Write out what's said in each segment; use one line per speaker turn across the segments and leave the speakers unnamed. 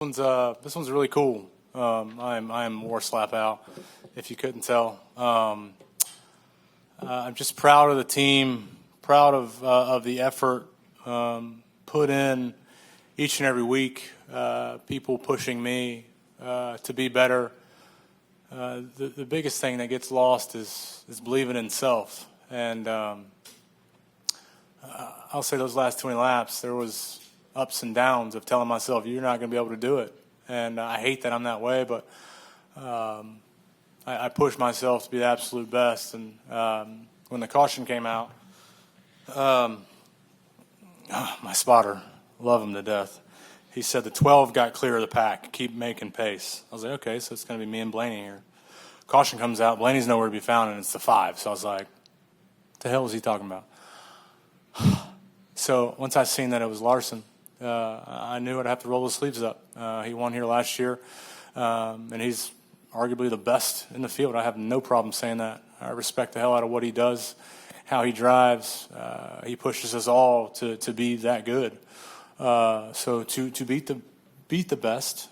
This one's really cool. I am more slap out, if you couldn't tell. I'm just proud of the team, proud of the effort put in each and every week. People pushing me to be better. The biggest thing that gets lost is believing in self. And I'll say those last 20 laps, there was ups and downs of telling myself, you're not going to be able to do it. And I hate that I'm that way, but I push myself to be the absolute best. And when the caution came out, my spotter, love him to death. He said the 12 got clear of the pack, keep making pace. I was like, okay, so it's going to be me and Blaney here. Caution comes out, Blaney's nowhere to be found, and it's the 5. So I was like, what the hell was he talking about? So once I seen that it was Larson, I knew I'd have to roll the sleeves up. He won here last year, and he's arguably the best in the field. I have no problem saying that. I respect the hell out of what he does, how he drives. He pushes us all to be that good. So to beat the best,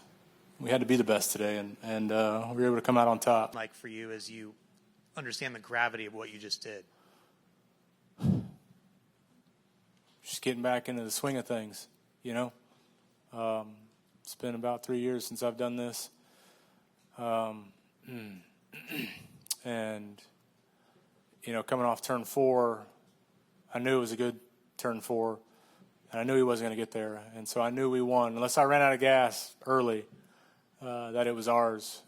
we had to be the best today, and we were able to come out on top.
Like for you, as you understand the gravity of what you just did.
Just getting back into the swing of things, you know. It's been about 3 years since I've done this. And, you know, coming off turn 4, I knew it was a good turn 4, and I knew he wasn't going to get there. And so I knew we won. Unless I ran out of gas early, that it was ours.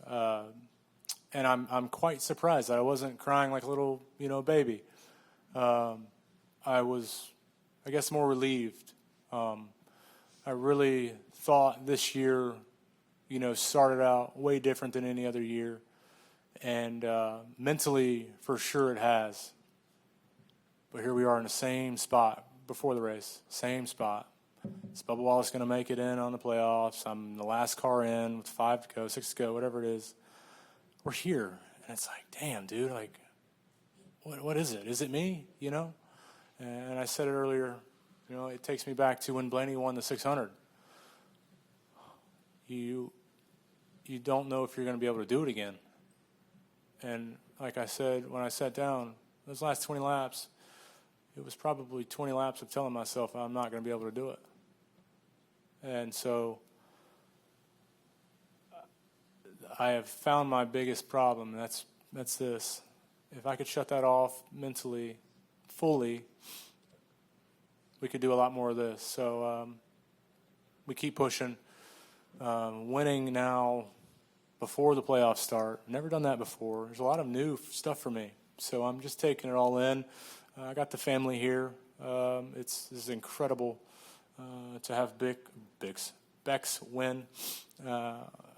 And I'm quite surprised that I wasn't crying like a little, baby. I was, I guess, more relieved. I really thought this year, started out way different than any other year. And mentally, for sure it has. But here we are in the same spot before the race, same spot. Is Bubba Wallace going to make it in on the playoffs? I'm the last car in with 5 to go, 6 to go, whatever it is. We're here. And it's like, damn, dude, like, what is it? Is it me, And I said it earlier, it takes me back to when Blaney won the 600. You don't know if you're going to be able to do it again. And like I said, when I sat down, those last 20 laps, it was probably 20 laps of telling myself I'm not going to be able to do it. And so I have found my biggest problem, and that's this. If I could shut that off mentally, fully, we could do a lot more of this. So we keep pushing. Winning now before the playoffs start. Never done that before. There's a lot of new stuff for me. So I'm just taking it all in. I got the family here. This is incredible to have Bex win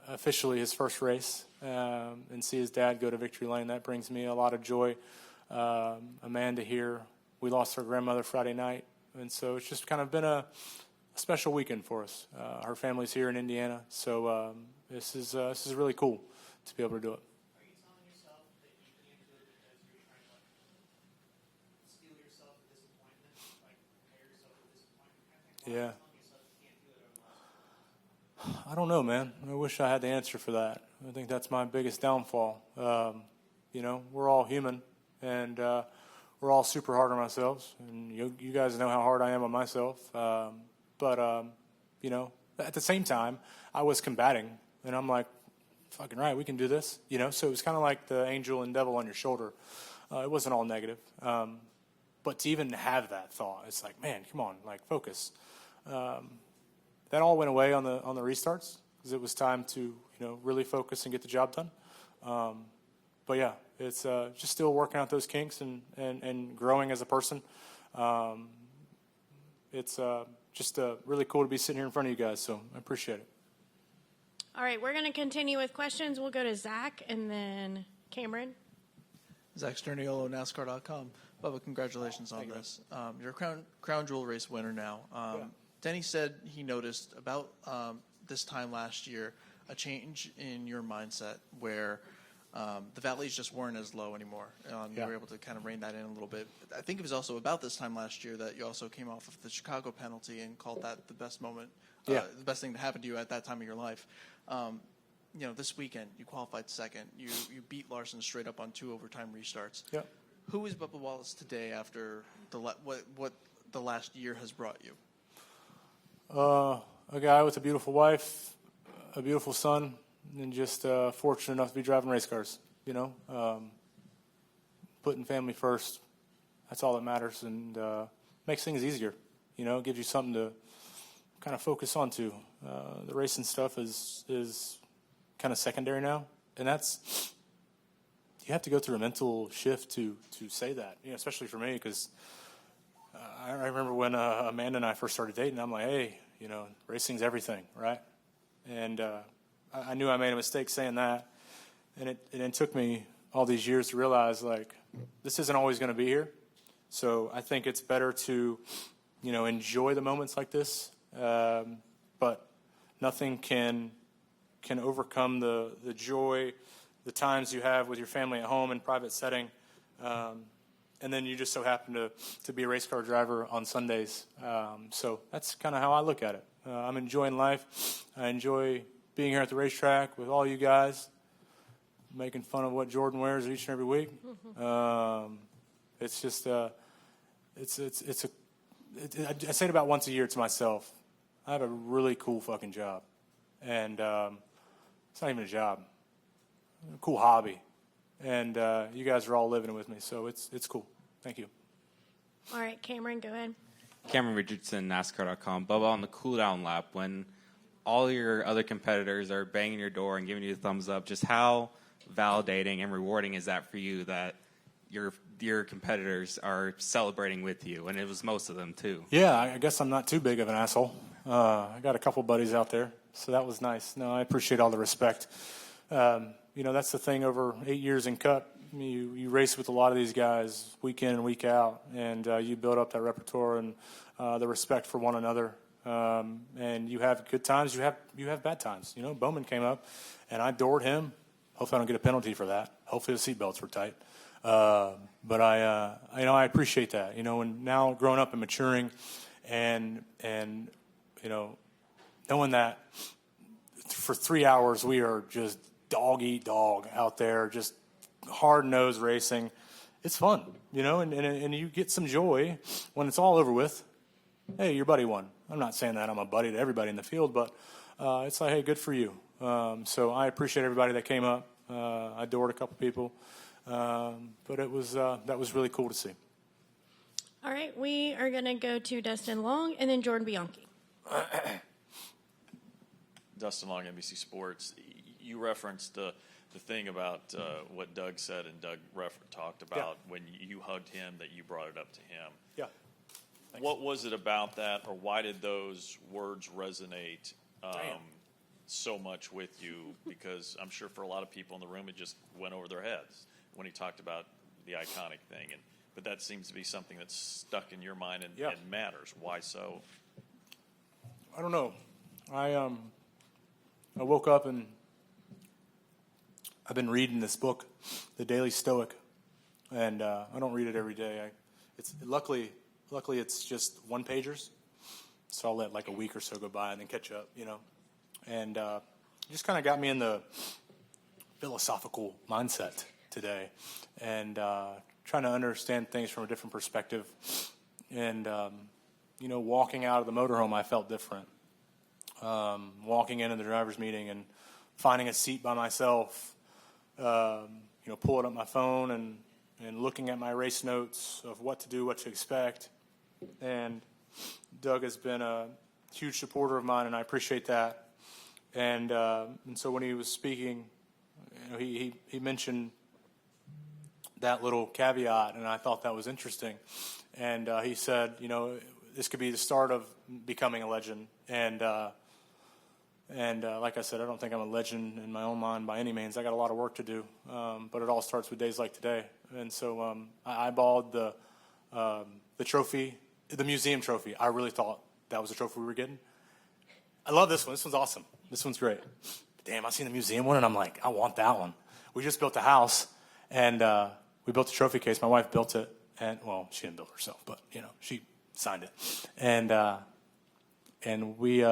officially his first race and see his dad go to victory lane. That brings me a lot of joy. Amanda here. We lost her grandmother Friday night. And so it's just kind of been a special weekend for us. Her family's here in Indiana. So this is really cool to be able to do it.
Are you telling yourself that you can't do it because you're trying to steal yourself a disappointment, like prepare yourself for disappointment?
Yeah.
You
I don't know, man. I wish I had the answer for that. I think that's my biggest downfall. We're all human, and we're all super hard on ourselves. And you guys know how hard I am on myself. But at the same time, I was combating, and I'm like, fucking right, we can do this. So it was kind of like the angel and devil on your shoulder. It wasn't all negative. But to even have that thought, it's like, man, come on, like focus. That all went away on the restarts because it was time to really focus and get the job done. But yeah, it's just still working out those kinks and growing as a person. It's just really cool to be sitting here in front of you guys, so I appreciate it.
All right, we're going to continue with questions. We'll go to Zach and then Cameron.
Zach Sterniolo, NASCAR.com. Bubba, congratulations on this. You're a crown jewel race winner now.
Yeah.
Denny said he noticed about this time last year a change in your mindset where the valleys just weren't as low anymore. You were able to kind of rein that in a little bit. I think it was also about this time last year that you also came off of the Chicago penalty and called that the best moment
Yeah.
the best thing to happen to you at that time of your life. This weekend you qualified second. You beat Larson straight up on 2 overtime restarts.
Yep.
Who is Bubba Wallace today after what the last year has brought you?
A guy with a beautiful wife, a beautiful son, and just fortunate enough to be driving race cars. Putting family first. That's all that matters, and makes things easier. Gives you something to kind of focus on too. The racing stuff is kind of secondary now, and that's, you have to go through a mental shift to say that, especially for me, because I remember when Amanda and I first started dating, I'm like, hey, racing's everything, right? And I knew I made a mistake saying that, and it took me all these years to realize, like, this isn't always going to be here. So I think it's better to, enjoy the moments like this, but nothing can overcome the joy, the times you have with your family at home in private setting, and then you just so happen to be a race car driver on Sundays. So that's kind of how I look at it. I'm enjoying life. I enjoy being here at the racetrack with all you guys, making fun of what Jordan wears each and every week. It's just I say it about once a year to myself. I have a really cool fucking job, and it's not even a job. A cool hobby, and you guys are all living it with me, so it's cool. Thank you.
All right, Cameron, go ahead.
Cameron Richardson, NASCAR.com. Bubba, on the cool-down lap, when all your other competitors are banging your door and giving you a thumbs up, just how validating and rewarding is that for you that your competitors are celebrating with you? And it was most of them, too.
Yeah, I guess I'm not too big of an asshole. I got a couple buddies out there, so that was nice. No, I appreciate all the respect. That's the thing over 8 years in Cup. You race with a lot of these guys week in and week out, and you build up that repertoire and the respect for one another. And you have good times, you have bad times. Bowman came up, and I adored him. Hopefully I don't get a penalty for that. Hopefully the seatbelts were tight. But I appreciate that. And now growing up and maturing, and knowing that for 3 hours we are just dog eat dog out there, just hard-nosed racing. It's fun, and you get some joy when it's all over with. Hey, your buddy won. I'm not saying that I'm a buddy to everybody in the field, but it's like, hey, good for you. So I appreciate everybody that came up. I adored a couple people, but that was really cool to see.
All right, we are going to go to Dustin Long and then Jordan Bianchi.
Dustin Long, NBC Sports. You referenced the thing about what Doug said, and Doug talked about when you hugged him, that you brought it up to him.
Yeah. Thanks.
What was it about that, or why did those words resonate so much with you? Because I'm sure for a lot of people in the room, it just went over their heads when he talked about the iconic thing. But that seems to be something that's stuck in your mind and matters. Why so?
I don't know. I woke up and I've been reading this book, The Daily Stoic, and I don't read it every day. Luckily it's just one-pagers, so I'll let like a week or so go by and then catch up, And it just kind of got me in the philosophical mindset today, and trying to understand things from a different perspective. And walking out of the motorhome, I felt different. Walking into the driver's meeting and finding a seat by myself, pulling up my phone and looking at my race notes of what to do, what to expect. And Doug has been a huge supporter of mine, and I appreciate that. And so when he was speaking, he mentioned that little caveat, and I thought that was interesting. And he said, this could be the start of becoming a legend. And like I said, I don't think I'm a legend in my own mind by any means. I got a lot of work to do, but it all starts with days like today. And so I eyeballed the trophy, the museum trophy. I really thought that was the trophy we were getting. I love this one. This one's awesome. This one's great. But damn, I seen the museum one, and I'm like, I want that one. We just built a house, and we built a trophy case. My wife built it, and well, she didn't build it herself, but she signed it. And and we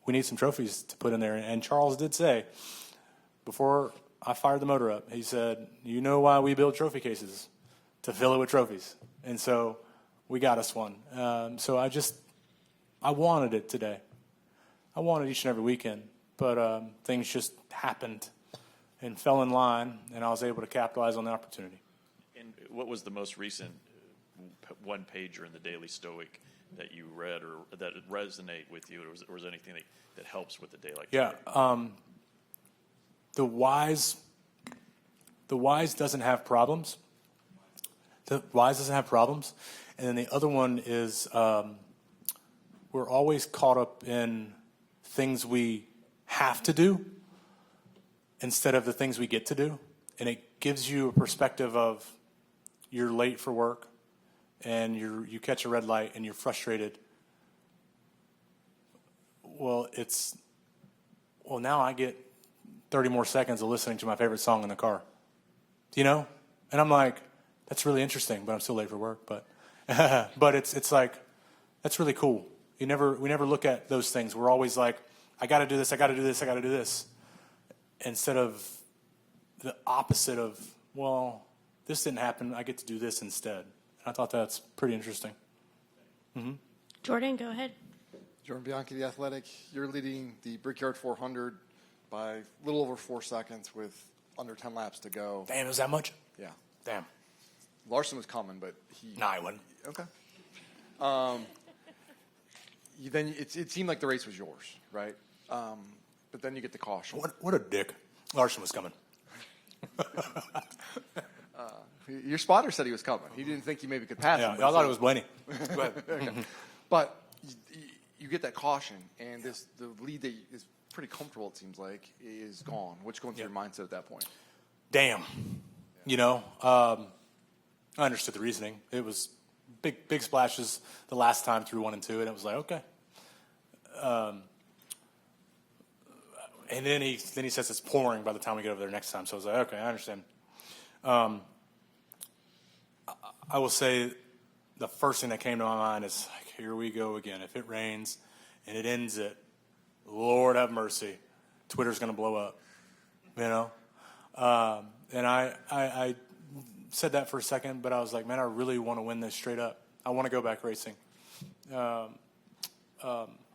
need some trophies to put in there. And Charles did say, before I fired the motor up, he said, "You know why we build trophy cases? To fill it with trophies." And so we got us one. So I wanted it today. I wanted each and every weekend, but things just happened and fell in line, and I was able to capitalize on the opportunity.
And what was the most recent one pager in the Daily Stoic that you read or that resonate with you, or was there anything that helps with the day like
Yeah,
today?
the wise doesn't have problems. The wise doesn't have problems, and then the other one is we're always caught up in things we have to do instead of the things we get to do, and it gives you a perspective of you're late for work and you catch a red light and you're frustrated. Well, now I get 30 more seconds of listening to my favorite song in the car, and I'm like, that's really interesting, but I'm still late for work. But but it's like, that's really cool. We never look at those things. We're always like, I got to do this, I got to do this, I got to do this, instead of the opposite of, well, this didn't happen, I get to do this instead. I thought that's pretty interesting. Mm-hmm.
Jordan, go ahead.
Jordan Bianchi, The Athletic. You're leading the Brickyard 400 by a little over 4 seconds with under 10 laps to go.
Damn, it was that much?
Yeah.
Damn.
Larson was coming, but he...
Nah, I wouldn't.
Okay. It seemed like the race was yours, right? But then you get the caution.
What a dick. Larson was coming.
Your spotter said he was coming. He didn't think you maybe could pass him.
Yeah, I thought it was Blaney. Go ahead.
Okay. But you get that caution, and the lead that is pretty comfortable, it seems like, is gone. What's going through your mindset at that point?
Damn. I understood the reasoning. It was big splashes the last time through 1 and 2, and it was like, okay. And then he says it's pouring by the time we get over there next time. So I was like, okay, I understand. I will say the first thing that came to my mind is, like, here we go again. If it rains and it ends it, Lord have mercy, Twitter's going to blow up, And I said that for a second, but I was like, man, I really want to win this straight up. I want to go back racing.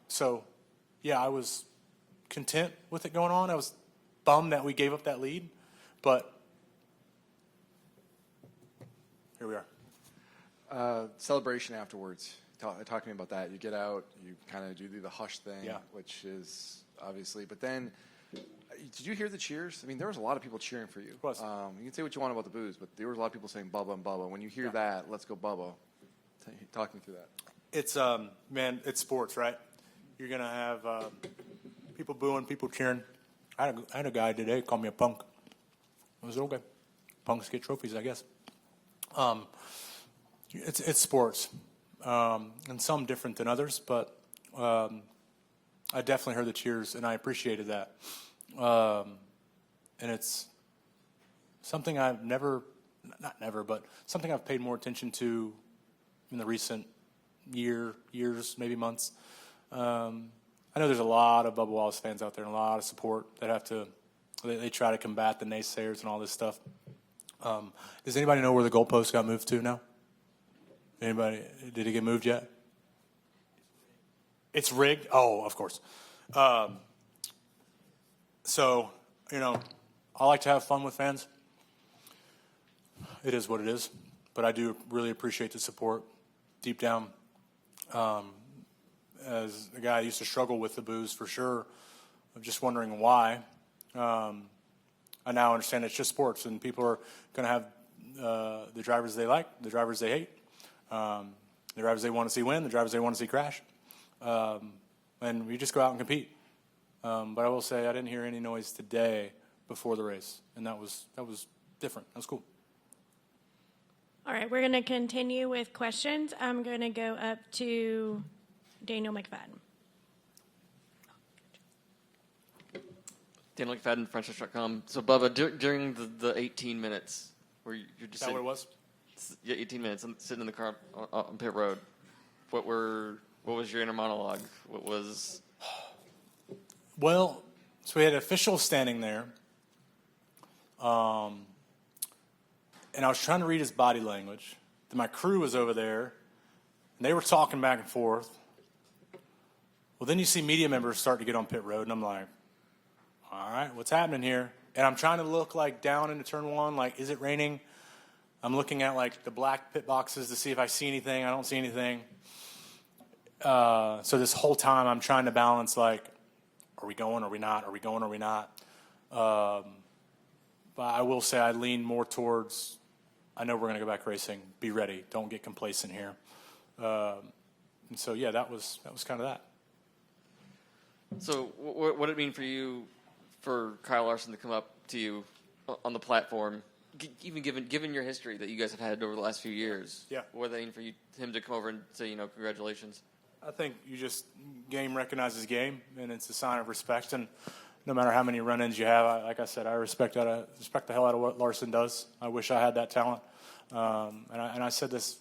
So, yeah, I was content with it going on. I was bummed that we gave up that lead, but here we are.
Celebration afterwards. Talk to me about that. You get out, you kind of do the hush thing,
Yeah.
which is obviously, but then did you hear the cheers? I mean, there was a lot of people cheering for you.
Of course.
You can say what you want about the booze, but there was a lot of people saying Bubba and Bubba. When you hear that, let's go Bubba. Talk me through that.
It's man, it's sports, right? You're gonna have people booing, people cheering. I had a guy today call me a punk. I was okay. Punks get trophies, I guess. It's sports, and some different than others, but I definitely heard the cheers, and I appreciated that. And it's something I've but something I've paid more attention to in the recent years, maybe months. I know there's a lot of Bubba Wallace fans out there and a lot of support that they try to combat the naysayers and all this stuff. Does anybody know where the goalpost got moved to now? Anybody? Did it get moved yet? It's rigged? Oh, of course. So, I like to have fun with fans. It is what it is. But I do really appreciate the support deep down. As a guy who used to struggle with the booze for sure, I'm just wondering why. I now understand it's just sports, and people are going to have the drivers they like, the drivers they hate, the drivers they want to see win, the drivers they want to see crash. And we just go out and compete. But I will say I didn't hear any noise today before the race, and that was different. That was cool.
All right, we're going to continue with questions. I'm going to go up to Daniel McFadden.
Daniel McFadden, FrenchTouch.com. So, Bubba, during the 18 minutes where you're just
Is that what it was?
Yeah, 18 minutes. I'm sitting in the car on pit road. What were What was your inner monologue? What was?
Well, so we had officials standing there, and I was trying to read his body language. Then my crew was over there, and they were talking back and forth. Well, then you see media members start to get on pit road, and I'm like, all right, what's happening here? And I'm trying to look like down into turn one, like, is it raining? I'm looking at like the black pit boxes to see if I see anything. I don't see anything. So this whole time I'm trying to balance like, are we going? Are we not? Are we going? Are we not? But I will say I lean more towards, I know we're going to go back racing. Be ready. Don't get complacent here. And so, yeah, that was kind of that.
So what did it mean for you, for Kyle Larson to come up to you on the platform, even given your history that you guys have had over the last few years?
Yeah.
What did that mean for him to come over and say, congratulations?
I think game recognizes game, and it's a sign of respect. And no matter how many run-ins you have, like I said, I respect the hell out of what Larson does. I wish I had that talent. And I said this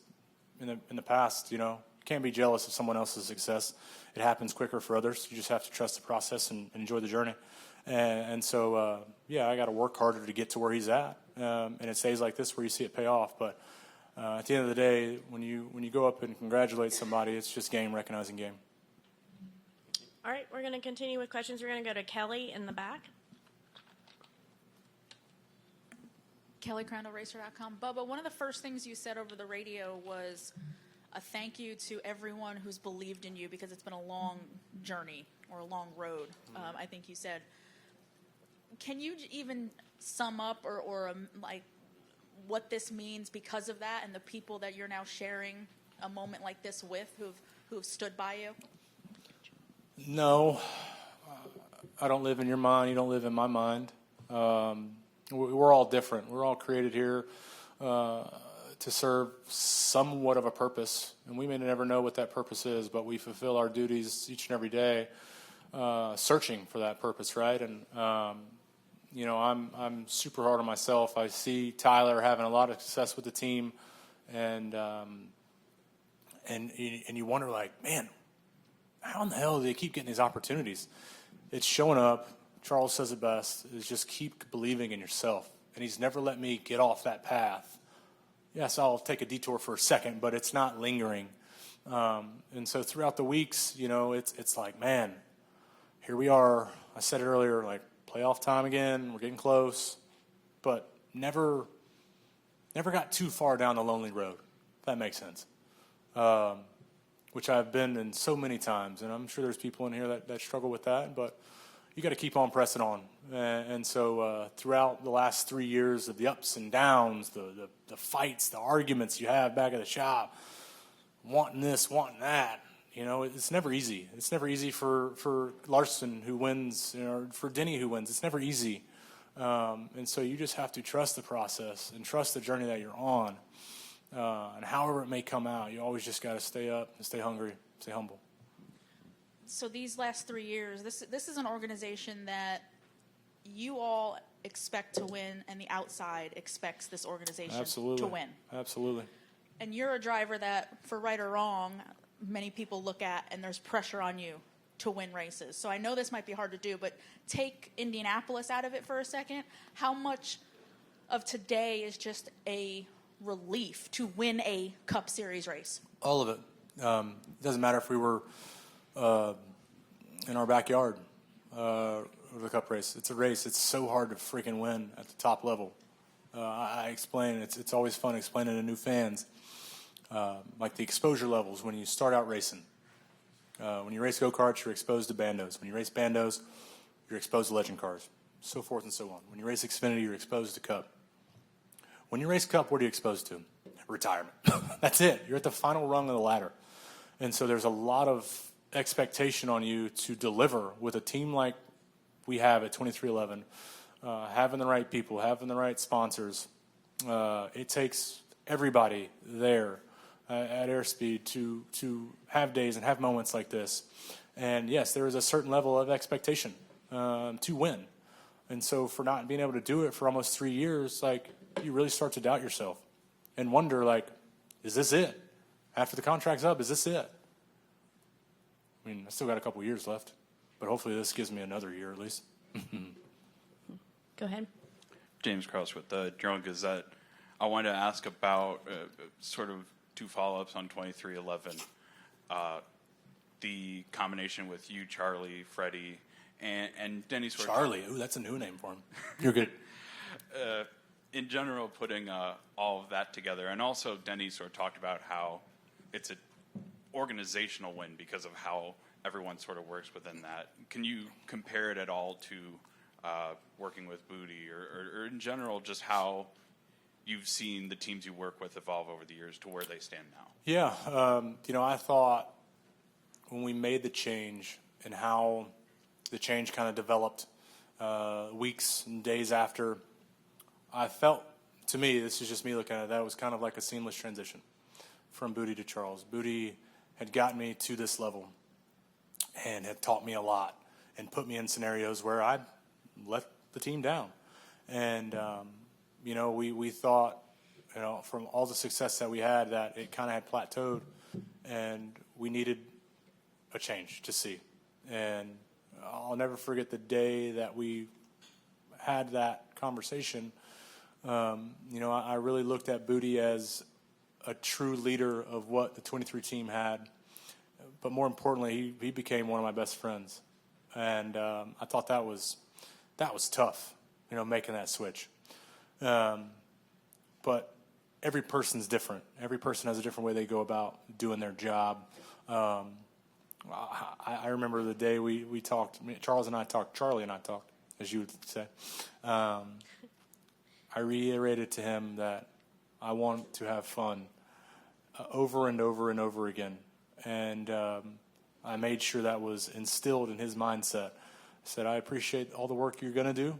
in the past, you can't be jealous of someone else's success. It happens quicker for others. You just have to trust the process and enjoy the journey. And so, I got to work harder to get to where he's at. And it stays like this where you see it pay off. But at the end of the day, when you go up and congratulate somebody, it's just game recognizing game.
All right, we're going to continue with questions. We're going to go to Kelly in the back.
KellyCrandallRacer.com. Bubba, one of the first things you said over the radio was a thank you to everyone who's believed in you, because it's been a long journey or a long road, I think you said. Can you even sum up or like what this means because of that and the people that you're now sharing a moment like this with who've stood by you?
No, I don't live in your mind. You don't live in my mind. We're all different. We're all created here to serve somewhat of a purpose, and we may never know what that purpose is, but we fulfill our duties each and every day, searching for that purpose, right? And I'm super hard on myself. I see Tyler having a lot of success with the team, and you wonder, like, man, how in the hell do they keep getting these opportunities? It's showing up. Charles says it best, is just keep believing in yourself. And he's never let me get off that path. Yes, I'll take a detour for a second, but it's not lingering. And so throughout the weeks, it's like, man, here we are. I said it earlier, like, playoff time again. We're getting close. But never got too far down the lonely road, if that makes sense. Which I've been in so many times, and I'm sure there's people in here that struggle with that, but you got to keep on pressing on. And so throughout the last 3 years of the ups and downs, the fights, the arguments you have back at the shop, wanting this, wanting that, it's never easy. It's never easy for Larson who wins, or for Denny who wins. It's never easy. And so you just have to trust the process and trust the journey that you're on. And however it may come out, you always just got to stay up and stay hungry, stay humble.
So these last 3 years, this is an organization that you all expect to win, and the outside expects this organization to win.
Absolutely.
And you're a driver that, for right or wrong, many people look at, and there's pressure on you to win races. So I know this might be hard to do, but take Indianapolis out of it for a second. How much of today is just a relief to win a Cup Series race?
All of it. It doesn't matter if we were in our backyard of the Cup race. It's a race. It's so hard to freaking win at the top level. I explain, it's always fun explaining to new fans, like the exposure levels when you start out racing. When you race go-karts, you're exposed to bandos. When you race bandos, you're exposed to legend cars, so forth and so on. When you race Xfinity, you're exposed to Cup. When you race Cup, what are you exposed to? Retirement. That's it. You're at the final rung of the ladder. And so there's a lot of expectation on you to deliver with a team like we have at 2311, having the right people, having the right sponsors. It takes everybody there at Airspeed to have days and have moments like this. And yes, there is a certain level of expectation to win. And so for not being able to do it for almost 3 years, like, you really start to doubt yourself and wonder, like, is this it? After the contract's up, is this it? I mean, I still got a couple years left, but hopefully this gives me another year at least.
Go ahead.
James Krause with the Journal Gazette. I wanted to ask about sort of two follow-ups on 2311. The combination with you, Charlie, Freddie, and Denny sort of
Charlie, ooh, that's a new name for him. You're good.
in general, putting all of that together, and also Denny sort of talked about how it's an organizational win because of how everyone sort of works within that. Can you compare it at all to working with Booty, or in general, just how you've seen the teams you work with evolve over the years to where they stand now?
Yeah, I thought when we made the change and how the change kind of developed weeks and days after, I felt, to me, this is just me looking at it, that it was kind of like a seamless transition from Booty to Charles. Booty had gotten me to this level and had taught me a lot and put me in scenarios where I let the team down. And, we thought, from all the success that we had, that it kind of had plateaued and we needed a change to see. And I'll never forget the day that we had that conversation. I really looked at Booty as a true leader of what the 23 team had. But more importantly, he became one of my best friends. And I thought that was tough, making that switch. But every person's different. Every person has a different way they go about doing their job. I remember the day we talked, Charlie and I talked, as you would say. I reiterated to him that I want to have fun over and over and over again. And I made sure that was instilled in his mindset. I said, I appreciate all the work you're going to do.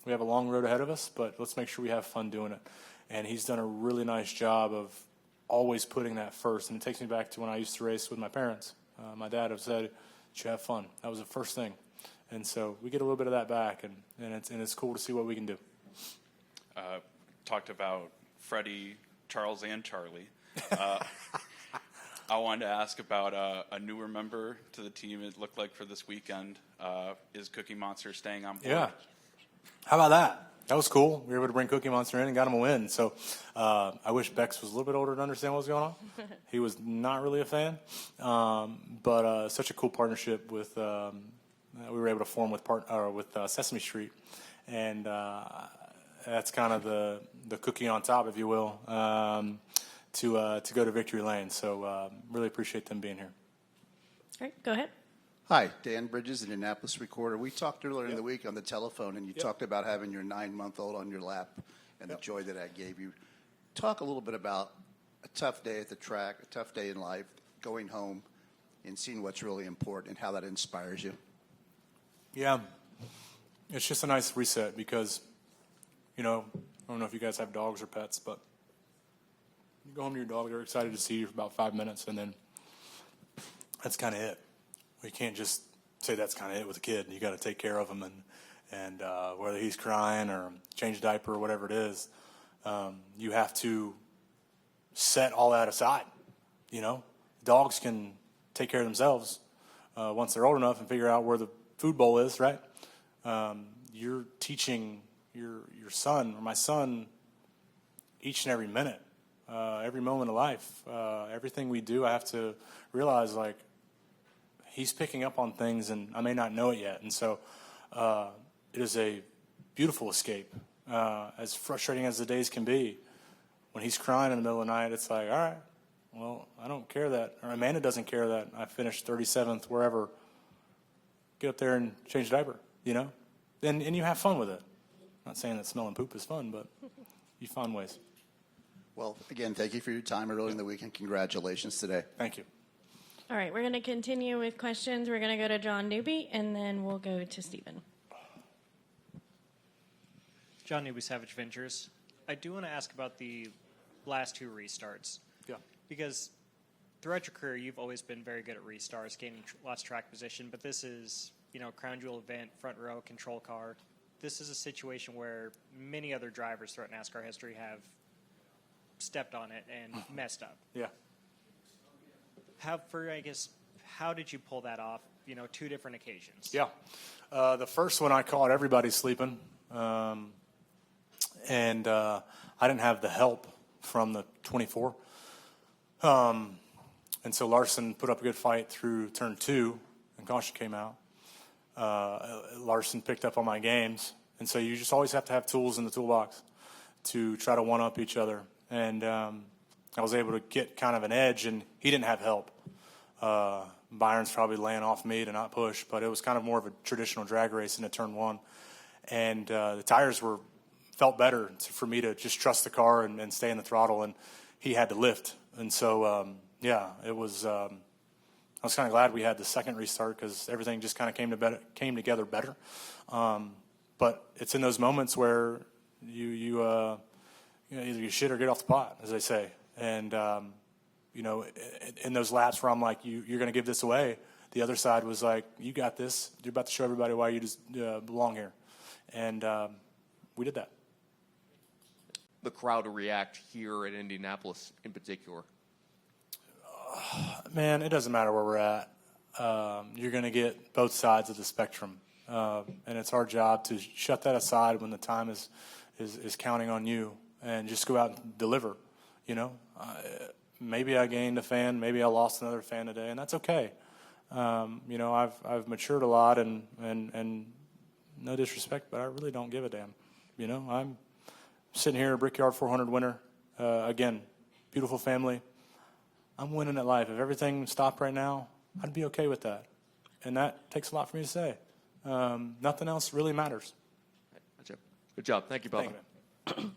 We have a long road ahead of us, but let's make sure we have fun doing it. And he's done a really nice job of always putting that first. And it takes me back to when I used to race with my parents. My dad have said, you have fun. That was the first thing. And so we get a little bit of that back, and it's cool to see what we can do.
Talked about Freddie, Charles, and Charlie. I wanted to ask about a newer member to the team. It looked like for this weekend. Is Cookie Monster staying on board?
Yeah. How about that? That was cool. We were able to bring Cookie Monster in and got him a win. So I wish Bex was a little bit older to understand what was going on. He was not really a fan. But such a cool partnership with we were able to form with Sesame Street. And that's kind of the cookie on top, if you will, to go to Victory Lane. So really appreciate them being here.
All right, go ahead.
Hi, Dan Bridges, Indianapolis Recorder. We talked earlier in the week on the telephone, and you talked about having your 9-month-old on your lap and the joy that gave you. Talk a little bit about a tough day at the track, a tough day in life, going home and seeing what's really important and how that inspires you.
Yeah, it's just a nice reset because, I don't know if you guys have dogs or pets, but you go home to your dog, they're excited to see you for about 5 minutes, and then that's kind of it. You can't just say that's kind of it with a kid. You got to take care of him, and whether he's crying or change a diaper or whatever it is, you have to set all that aside. Dogs can take care of themselves once they're old enough and figure out where the food bowl is, right? You're teaching your son or my son each and every minute, every moment of life, everything we do. I have to realize he's picking up on things, and I may not know it yet. And so it is a beautiful escape, as frustrating as the days can be. When he's crying in the middle of the night, it's like, all right, well, I don't care that, or Amanda doesn't care that I finished 37th wherever. Get up there and change the diaper, and you have fun with it. I'm not saying that smelling poop is fun, but you find ways.
Well, again, thank you for your time early in the week, and congratulations today.
Thank you.
All right, we're going to continue with questions. We're going to go to John Newby, and then we'll go to Stephen.
John Newby, Savage Ventures. I do want to ask about the last two restarts.
Yeah.
Because throughout your career, you've always been very good at restarts, gaining lots of track position. But this is, crown jewel event, front row, control car. This is a situation where many other drivers throughout NASCAR history have stepped on it and messed up.
Yeah.
How did you pull that off? 2 different occasions.
Yeah. The first one I caught everybody sleeping, and I didn't have the help from the 24. And so Larson put up a good fight through turn 2, and caution came out. Larson picked up on my games, and so you just always have to have tools in the toolbox to try to one-up each other. And I was able to get kind of an edge, and he didn't have help. Byron's probably laying off me to not push, but it was kind of more of a traditional drag race into turn 1. And the tires felt better for me to just trust the car and stay in the throttle, and he had to lift. And so, it was. I was kind of glad we had the second restart because everything just kind of came together better. But it's in those moments where you either you shit or get off the pot, as they say. And in those laps where I'm like, you're going to give this away, the other side was like, you got this. You're about to show everybody why you just belong here. And we did that.
The crowd react here at Indianapolis in particular?
Man, it doesn't matter where we're at. You're going to get both sides of the spectrum. And it's our job to shut that aside when the time is counting on you and just go out and deliver. Maybe I gained a fan, maybe I lost another fan today, and that's okay. I've matured a lot, and no disrespect, but I really don't give a damn. I'm sitting here, a Brickyard 400 winner. Again, beautiful family. I'm winning at life. If everything stopped right now, I'd be okay with that. And that takes a lot for me to say. Nothing else really matters.
Good job. Thank you, Bubba.
Thank you, man.